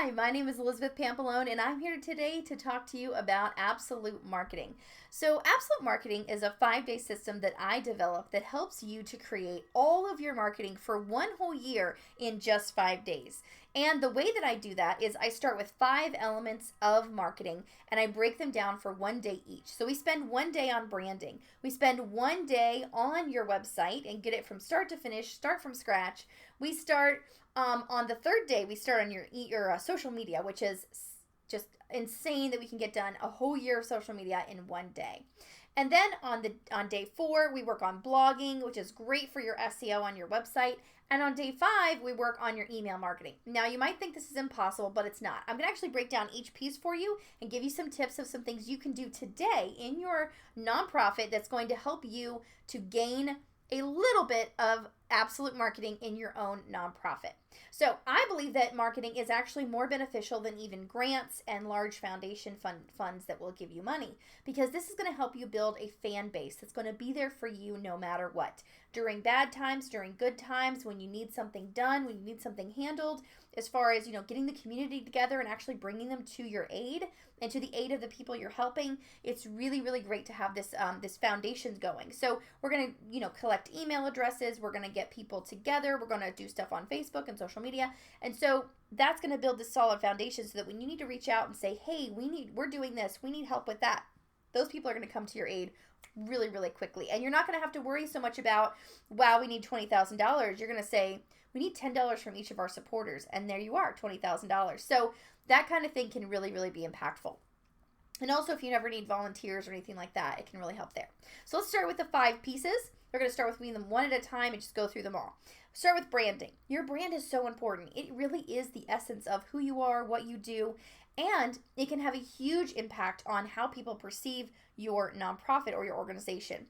Hi, my name is Elizabeth Pampalone, and I'm here today to talk to you about Absolute Marketing. So, Absolute Marketing is a 5-day system that I developed that helps you to create all of your marketing for one whole year in just 5 days. And the way that I do that is I start with 5 elements of marketing and I break them down for one day each. So, we spend one day on branding, we spend one day on your website and get it from start to finish, start from scratch. We start on the third day, we start on your social media, which is just insane that we can get done a whole year of social media in one day. And then on day 4, we work on blogging, which is great for your SEO on your website. And on day 5, we work on your email marketing. Now, you might think this is impossible, but it's not. I'm going to actually break down each piece for you and give you some tips of some things you can do today in your nonprofit that's going to help you to gain a little bit of absolute marketing in your own nonprofit. So I believe that marketing is actually more beneficial than even grants and large foundation funds that will give you money, because this is going to help you build a fan base that's going to be there for you no matter what. During bad times, during good times, when you need something done, when you need something handled, as far as, getting the community together and actually bringing them to your aid and to the aid of the people you're helping, it's really, really great to have this foundation going. So we're going to, collect email addresses. We're going to get people together. We're going to do stuff on Facebook and social media. And so that's going to build this solid foundation so that when you need to reach out and say, hey, we're doing this, we need help with that, those people are going to come to your aid really, really quickly. And you're not going to have to worry so much about, wow, we need $20,000. You're going to say, we need $10 from each of our supporters. And there you are, $20,000. So that kind of thing can really, really be impactful. And also, if you never need volunteers or anything like that, it can really help there. So let's start with the 5 pieces. We're going to start with reading them one at a time and just go through them all. Start with branding. Your brand is so important. It really is the essence of who you are, what you do, and it can have a huge impact on how people perceive your nonprofit or your organization.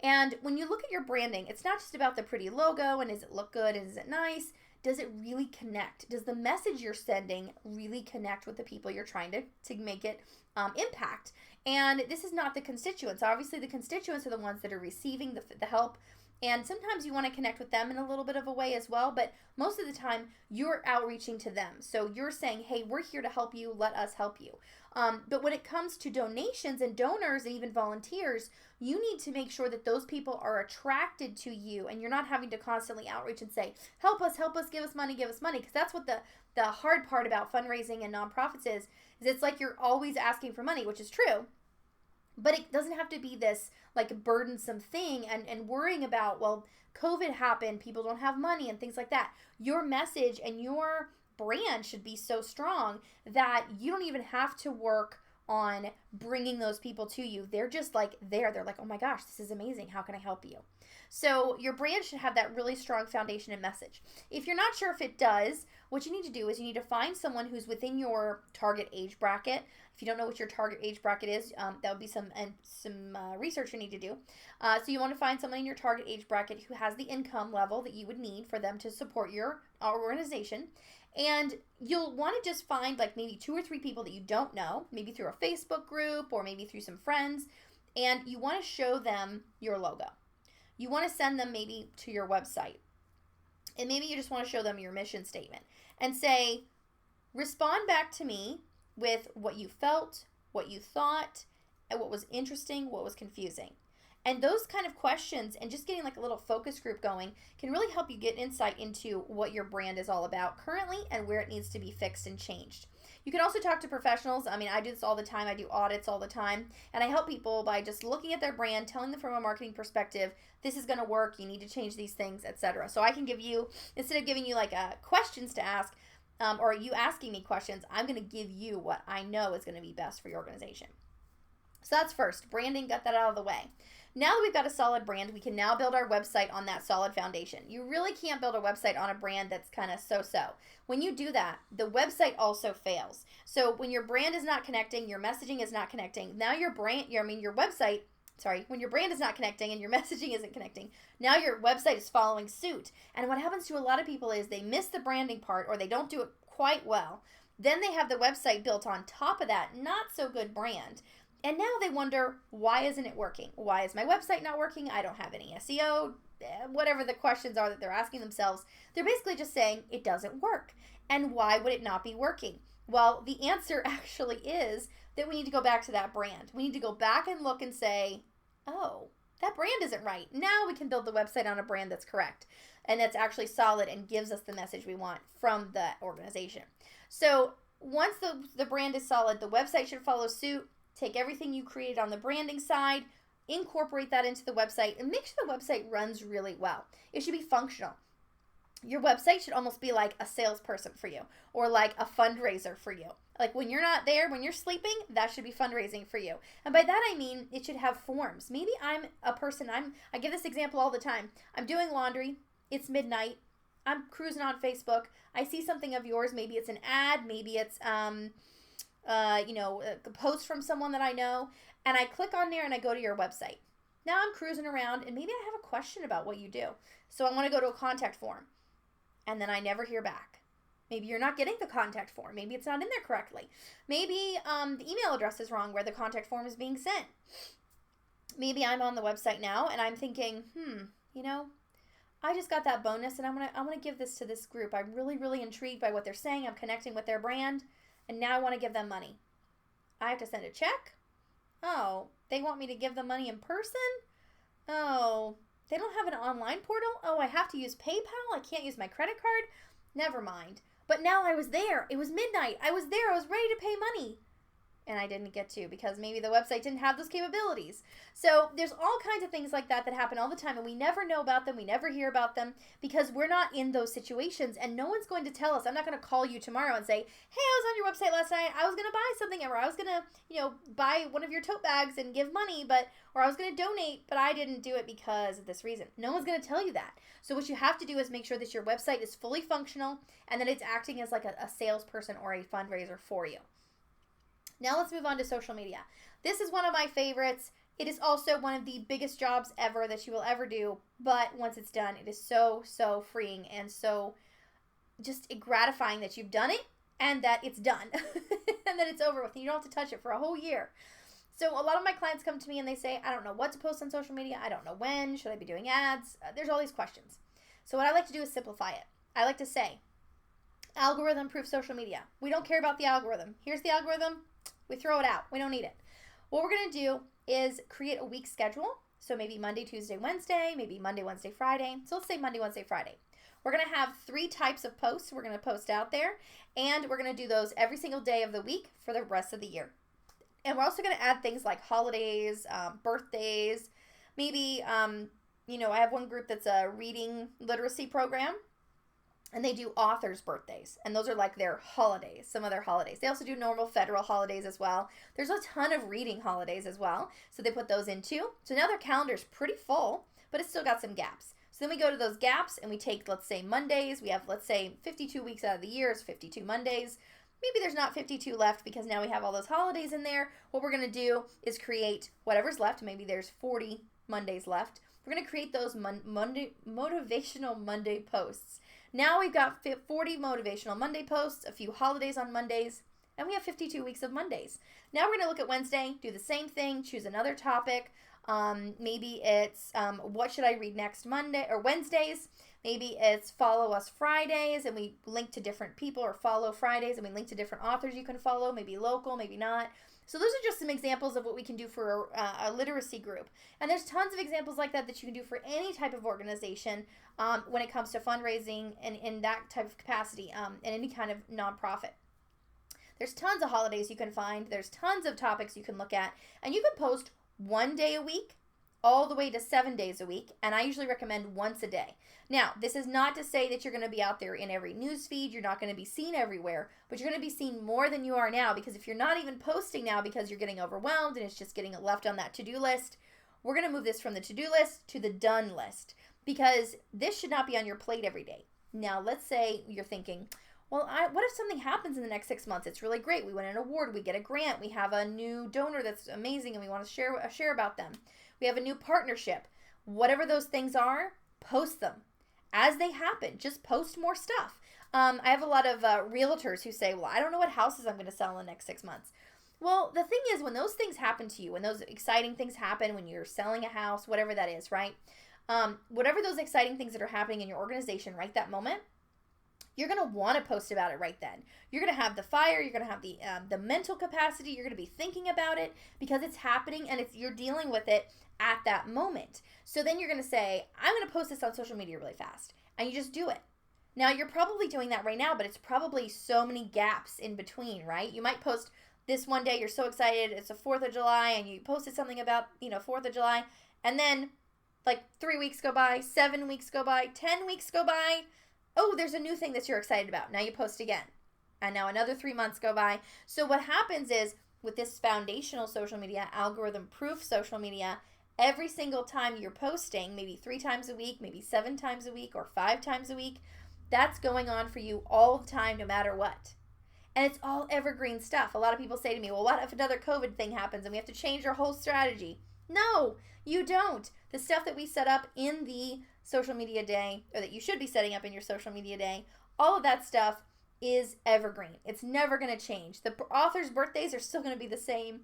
And when you look at your branding, it's not just about the pretty logo and does it look good and is it nice? Does it really connect? Does the message you're sending really connect with the people you're trying to make it impact? And this is not the constituents. Obviously, the constituents are the ones that are receiving the help. And sometimes you want to connect with them in a little bit of a way as well. But most of the time, you're outreaching to them. So you're saying, hey, we're here to help you. Let us help you. But when it comes to donations and donors and even volunteers, you need to make sure that those people are attracted to you and you're not having to constantly outreach and say, help us, give us money. Because that's what the hard part about fundraising and nonprofits is it's like you're always asking for money, which is true. But it doesn't have to be this like burdensome thing and worrying about, well, COVID happened, people don't have money and things like that. Your message and your brand should be so strong that you don't even have to work on bringing those people to you. They're just like there. They're like, oh my gosh, this is amazing. How can I help you? So your brand should have that really strong foundation and message. If you're not sure if it does, what you need to do is you need to find someone who's within your target age bracket. If you don't know what your target age bracket is, that would be some research you need to do. So you want to find someone in your target age bracket who has the income level that you would need for them to support your organization. And you'll want to just find like maybe 2 or 3 people that you don't know, maybe through a Facebook group or maybe through some friends, and you want to show them your logo. You want to send them maybe to your website. And maybe you just want to show them your mission statement and say, respond back to me with what you felt, what you thought, and what was interesting, what was confusing. And those kind of questions and just getting like a little focus group going can really help you get insight into what your brand is all about currently and where it needs to be fixed and changed. You can also talk to professionals. I mean, I do this all the time. I do audits all the time. And I help people by just looking at their brand, telling them from a marketing perspective, this is going to work. You need to change these things, etc. So I can give you, instead of giving you like questions to ask or you asking me questions, I'm going to give you what I know is going to be best for your organization. So that's first, branding, got that out of the way. Now that we've got a solid brand, we can now build our website on that solid foundation. You really can't build a website on a brand that's kind of so-so. When you do that, the website also fails. So when your brand is not connecting, your messaging is not connecting, now your website, when your brand is not connecting and your messaging isn't connecting, now your website is following suit. And what happens to a lot of people is they miss the branding part or they don't do it quite well. Then they have the website built on top of that not so good brand. And now they wonder, why isn't it working? Why is my website not working? I don't have any SEO, whatever the questions are that they're asking themselves. They're basically just saying it doesn't work. And why would it not be working? Well, the answer actually is that we need to go back to that brand. We need to go back and look and say, oh, that brand isn't right. Now we can build the website on a brand that's correct and that's actually solid and gives us the message we want from the organization. So once the brand is solid, the website should follow suit. Take everything you created on the branding side, incorporate that into the website, and make sure the website runs really well. It should be functional. Your website should almost be like a salesperson for you or like a fundraiser for you. Like when you're not there, when you're sleeping, that should be fundraising for you. And by that I mean it should have forms. Maybe I'm a person, I give this example all the time. I'm doing laundry, it's midnight, I'm cruising on Facebook, I see something of yours, maybe it's an ad, maybe it's a post from someone that I know, and I click on there and I go to your website. Now I'm cruising around and maybe I have a question about what you do. So I want to go to a contact form. And then I never hear back. Maybe you're not getting the contact form. Maybe it's not in there correctly. Maybe the email address is wrong where the contact form is being sent. Maybe I'm on the website now and I'm thinking, I just got that bonus and I'm gonna give this to this group. I'm really, really intrigued by what they're saying. I'm connecting with their brand, and now I want to give them money. I have to send a check? Oh, they want me to give them money in person? Oh, they don't have an online portal? Oh, I have to use PayPal? I can't use my credit card? Never mind. But now I was there. It was midnight. I was there. I was ready to pay money. And I didn't get to because maybe the website didn't have those capabilities. So there's all kinds of things like that that happen all the time, and we never know about them. We never hear about them because we're not in those situations, and no one's going to tell us. I'm not going to call you tomorrow and say, hey, I was on your website last night. I was going to buy something, or I was going to, buy one of your tote bags and give money, or I was going to donate, but I didn't do it because of this reason. No one's going to tell you that. So what you have to do is make sure that your website is fully functional and that it's acting as like a salesperson or a fundraiser for you. Now let's move on to social media. This is one of my favorites. It is also one of the biggest jobs ever that you will ever do, but once it's done, it is so, so freeing and so just gratifying that you've done it and that it's done and that it's over with and you don't have to touch it for a whole year. So a lot of my clients come to me and they say, I don't know what to post on social media. I don't know when. Should I be doing ads? There's all these questions. So what I like to do is simplify it. I like to say, algorithm-proof social media. We don't care about the algorithm. Here's the algorithm. We throw it out. We don't need it. What we're going to do is create a week schedule. So maybe Monday, Tuesday, Wednesday, maybe Monday, Wednesday, Friday. So let's say Monday, Wednesday, Friday. We're going to have 3 types of posts we're going to post out there, and we're going to do those every single day of the week for the rest of the year. And we're also going to add things like holidays, birthdays, maybe, I have one group that's a reading literacy program. And they do authors' birthdays. And those are like their holidays, some of their holidays. They also do normal federal holidays as well. There's a ton of reading holidays as well. So they put those in too. So now their calendar's pretty full, but it's still got some gaps. So then we go to those gaps and we take, let's say, Mondays. We have, let's say, 52 weeks out of the year. It's 52 Mondays. Maybe there's not 52 left because now we have all those holidays in there. What we're going to do is create whatever's left. Maybe there's 40 Mondays left. We're going to create those motivational Monday posts. Now we've got 40 motivational Monday posts, a few holidays on Mondays, and we have 52 weeks of Mondays. Now we're going to look at Wednesday, do the same thing, choose another topic. Maybe it's what should I read next Monday or Wednesdays. Maybe it's follow us Fridays and we link to different people, or follow Fridays and we link to different authors you can follow, maybe local, maybe not. So those are just some examples of what we can do for a literacy group. And there's tons of examples like that that you can do for any type of organization when it comes to fundraising and in that type of capacity in any kind of nonprofit. There's tons of holidays you can find. There's tons of topics you can look at. And you can post 1 day a week all the way to 7 days a week. And I usually recommend once a day. Now, this is not to say that you're going to be out there in every news feed. You're not going to be seen everywhere, but you're going to be seen more than you are now, because if you're not even posting now because you're getting overwhelmed and it's just getting left on that to-do list, we're going to move this from the to-do list to the done list, because this should not be on your plate every day. Now, let's say you're thinking, well, what if something happens in the next 6 months? It's really great. We win an award. We get a grant. We have a new donor that's amazing and we want to share about them. We have a new partnership. Whatever those things are, post them. As they happen, just post more stuff. I have a lot of realtors who say, well, I don't know what houses I'm going to sell in the next 6 months. Well, the thing is, when those things happen to you, when those exciting things happen, when you're selling a house, whatever that is, right? Whatever those exciting things that are happening in your organization right that moment, you're going to want to post about it right then. You're going to have the fire, you're going to have the mental capacity, you're going to be thinking about it because it's happening and you're dealing with it at that moment. So then you're going to say, I'm going to post this on social media really fast, and you just do it. Now, you're probably doing that right now, but it's probably so many gaps in between, right? You might post this one day, you're so excited, it's the 4th of July, and you posted something about, 4th of July, and then like 3 weeks go by, 7 weeks go by, 10 weeks go by. Oh, there's a new thing that you're excited about. Now you post again. And now another 3 months go by. So what happens is with this foundational social media, algorithm-proof social media, every single time you're posting, maybe 3 times a week, maybe 7 times a week, or 5 times a week, that's going on for you all the time, no matter what. And it's all evergreen stuff. A lot of people say to me, well, what if another COVID thing happens and we have to change our whole strategy? No, you don't. The stuff that we set up in the social media day, or that you should be setting up in your social media day, all of that stuff is evergreen. It's never going to change. The authors' birthdays are still going to be the same.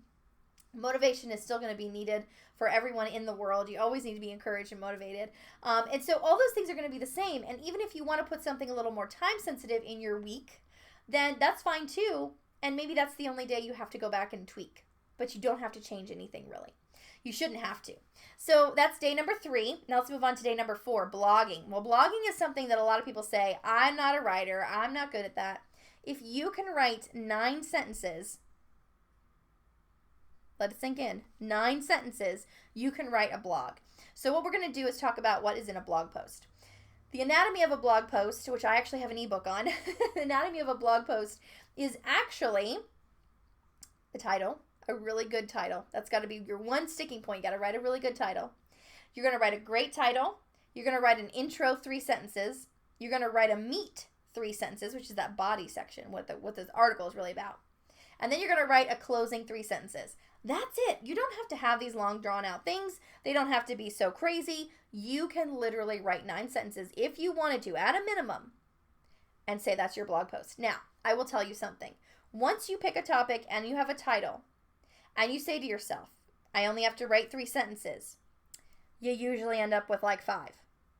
Motivation is still going to be needed for everyone in the world. You always need to be encouraged and motivated. And so all those things are going to be the same. And even if you want to put something a little more time sensitive in your week, then that's fine too. And maybe that's the only day you have to go back and tweak. But you don't have to change anything really. You shouldn't have to. So that's day number 3. Now let's move on to day number 4, blogging. Well, blogging is something that a lot of people say, I'm not a writer. I'm not good at that. If you can write 9 sentences, let it sink in, 9 sentences, you can write a blog. So what we're going to do is talk about what is in a blog post. The anatomy of a blog post, which I actually have an ebook on, the anatomy of a blog post is actually the title, a really good title. That's got to be your one sticking point. You got to write a really good title. You're going to write a great title. You're going to write an intro 3 sentences. You're going to write a meat 3 sentences, which is that body section, what this article is really about. And then you're going to write a closing 3 sentences. That's it. You don't have to have these long drawn out things. They don't have to be so crazy. You can literally write 9 sentences if you wanted to, at a minimum, and say that's your blog post. Now, I will tell you something. Once you pick a topic and you have a title, and you say to yourself, I only have to write 3 sentences, you usually end up with like 5.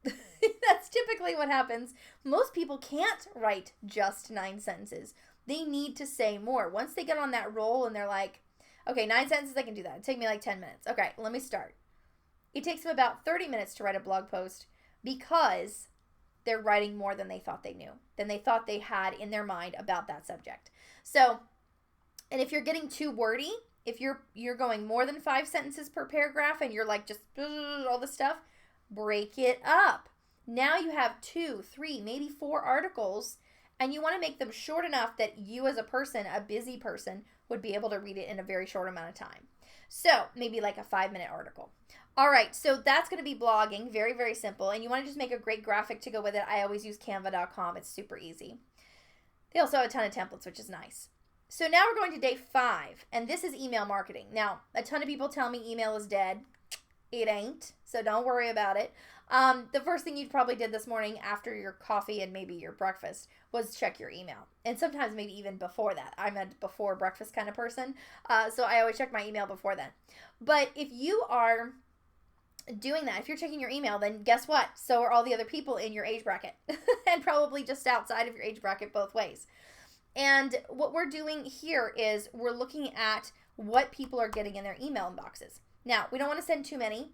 That's typically what happens. Most people can't write just 9 sentences. They need to say more. Once they get on that roll and they're like, okay, 9 sentences, I can do that. It'll take me like 10 minutes. Okay, let me start. It takes them about 30 minutes to write a blog post because they're writing more than they thought they knew, than they thought they had in their mind about that subject. So, and if you're getting too wordy, if you're going more than 5 sentences per paragraph and you're like just all this stuff, break it up. Now you have 2, 3, maybe 4 articles, and you want to make them short enough that you as a person, a busy person, would be able to read it in a very short amount of time. So maybe like a 5-minute article. All right, so that's going to be blogging. Very, very simple. And you want to just make a great graphic to go with it. I always use canva.com. It's super easy. They also have a ton of templates, which is nice. So now we're going to day 5, and this is email marketing. Now, a ton of people tell me email is dead. It ain't, so don't worry about it. The first thing you probably did this morning after your coffee and maybe your breakfast was check your email. And sometimes maybe even before that. I'm a before breakfast kind of person, so I always check my email before then. But if you are doing that, if you're checking your email, then guess what? So are all the other people in your age bracket and probably just outside of your age bracket both ways. And what we're doing here is we're looking at what people are getting in their email inboxes. Now, we don't want to send too many,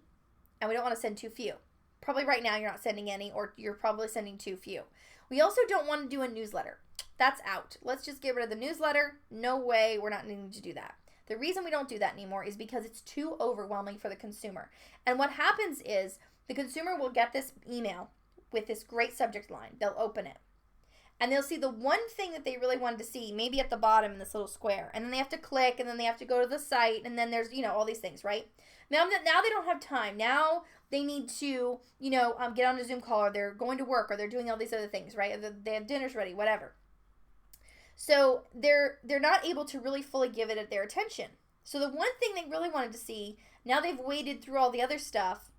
and we don't want to send too few. Probably right now you're not sending any, or you're probably sending too few. We also don't want to do a newsletter. That's out. Let's just get rid of the newsletter. No way, we're not needing to do that. The reason we don't do that anymore is because it's too overwhelming for the consumer. And what happens is the consumer will get this email with this great subject line. They'll open it. And they'll see the one thing that they really wanted to see, maybe at the bottom in this little square. And then they have to click, and then they have to go to the site, and then there's, all these things, right? Now they don't have time. Now they need to, get on a Zoom call, or they're going to work, or they're doing all these other things, right? They have dinners ready, whatever. So they're not able to really fully give it their attention. So the one thing they really wanted to see, now they've waded through all the other stuff,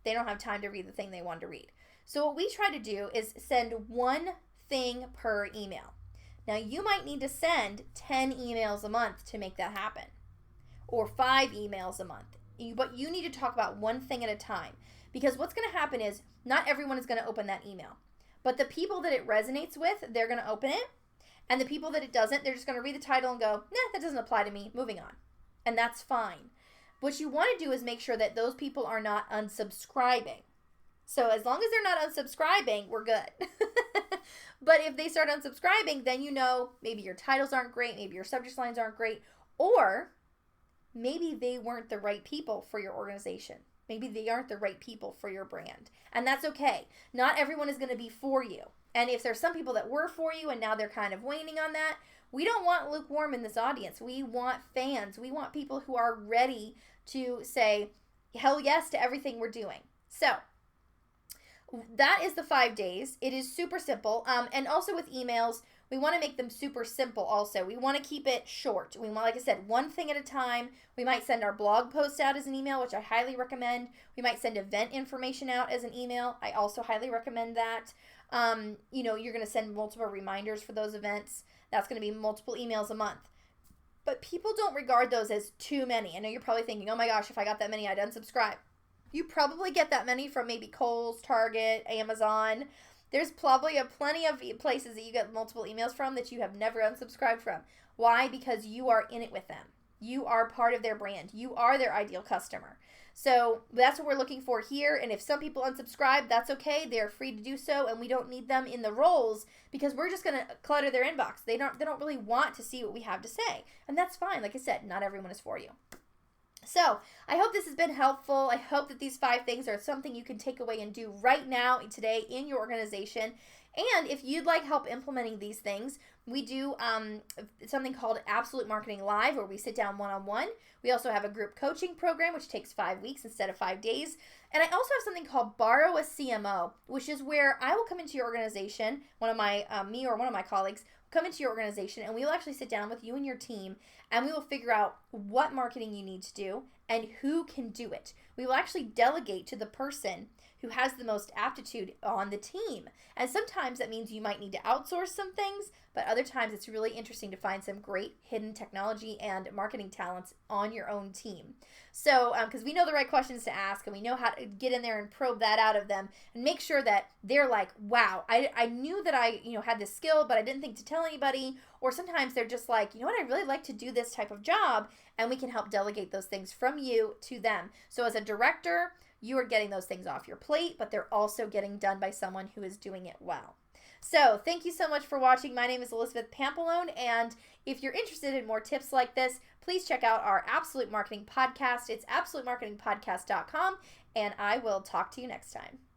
they don't have time to read the thing they wanted to read. So what we try to do is send one thing per email. Now you might need to send 10 emails a month to make that happen, or 5 emails a month. But you need to talk about one thing at a time, because what's going to happen is not everyone is going to open that email. But the people that it resonates with, they're going to open it. And the people that it doesn't, they're just going to read the title and go, nah, that doesn't apply to me. Moving on. And that's fine. What you want to do is make sure that those people are not unsubscribing. So as long as they're not unsubscribing, we're good. But if they start unsubscribing, then you know maybe your titles aren't great, maybe your subject lines aren't great, or maybe they weren't the right people for your organization. Maybe they aren't the right people for your brand. And that's okay. Not everyone is going to be for you. And if there's some people that were for you and now they're kind of waning on that, we don't want lukewarm in this audience. We want fans. We want people who are ready to say hell yes to everything we're doing. So that is the 5 days. It is super simple. And also with emails, we want to make them super simple also. We want to keep it short. We want, like I said, one thing at a time. We might send our blog post out as an email, which I highly recommend. We might send event information out as an email. I also highly recommend that. You're going to send multiple reminders for those events. That's going to be multiple emails a month. But people don't regard those as too many. I know you're probably thinking, oh my gosh, if I got that many, I'd unsubscribe. You probably get that many from maybe Kohl's, Target, Amazon. There's probably plenty of places that you get multiple emails from that you have never unsubscribed from. Why? Because you are in it with them. You are part of their brand. You are their ideal customer. So that's what we're looking for here. And if some people unsubscribe, that's okay. They're free to do so, and we don't need them in the roles because we're just going to clutter their inbox. They don't really want to see what we have to say. And that's fine. Like I said, not everyone is for you. So I hope this has been helpful. I hope that these 5 things are something you can take away and do right now, today, in your organization. And if you'd like help implementing these things, we do something called Absolute Marketing Live, where we sit down one-on-one. We also have a group coaching program, which takes 5 weeks instead of 5 days. And I also have something called Borrow a CMO, which is where I will come into your organization, me or one of my colleagues come into your organization, and we will actually sit down with you and your team, and we will figure out what marketing you need to do and who can do it. We will actually delegate to the person who has the most aptitude on the team. And sometimes that means you might need to outsource some things, but other times it's really interesting to find some great hidden technology and marketing talents on your own team. So, because we know the right questions to ask, and we know how to get in there and probe that out of them and make sure that they're like, wow, I knew that I had this skill, but I didn't think to tell anybody. Or sometimes they're just like, you know what, I really like to do this type of job, and we can help delegate those things from you to them. So as a director, you are getting those things off your plate, but they're also getting done by someone who is doing it well. So thank you so much for watching. My name is Elizabeth Pampalone, and if you're interested in more tips like this, please check out our Absolute Marketing Podcast. It's absolutemarketingpodcast.com, and I will talk to you next time.